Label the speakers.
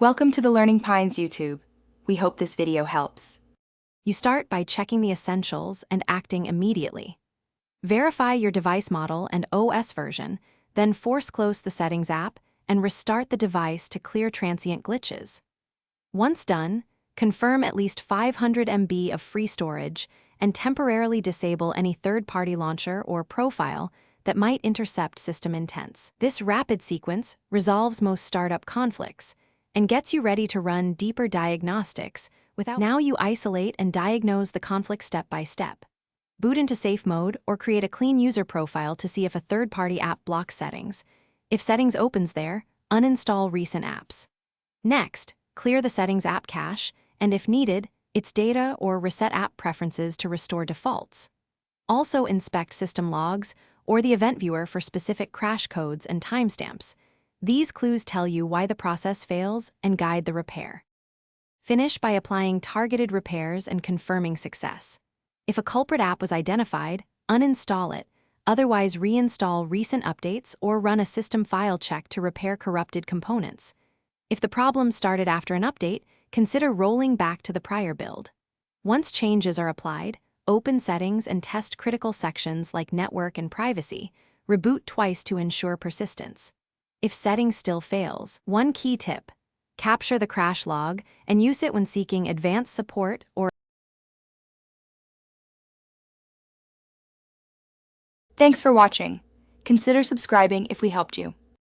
Speaker 1: Welcome to the Learning Pines YouTube. We hope this video helps.
Speaker 2: You start by checking the essentials and acting immediately. Verify your device model and OS version, then force close the Settings app and restart the device to clear transient glitches. Once done, confirm at least 500 MB of free storage and temporarily disable any third-party launcher or profile that might intercept system intents. This rapid sequence resolves most startup conflicts and gets you ready to run deeper diagnostics without. Now you isolate and diagnose the conflict step by step. Boot into safe mode or create a clean user profile to see if a third-party app blocks settings. If settings opens there, uninstall recent apps. Next, clear the settings app cache, and if needed, its data or reset app preferences to restore defaults. Also inspect system logs or the event viewer for specific crash codes and timestamps. These clues tell you why the process fails and guide the repair. Finish by applying targeted repairs and confirming success. If a culprit app was identified, uninstall it, otherwise reinstall recent updates or run a system file check to repair corrupted components. If the problem started after an update, consider rolling back to the prior build. Once changes are applied, open settings and test critical sections like network and privacy. Reboot twice to ensure persistence. If settings still fails, one key tip: capture the crash log and use it when seeking advanced support or.
Speaker 1: Thanks for watching. Consider subscribing if we helped you.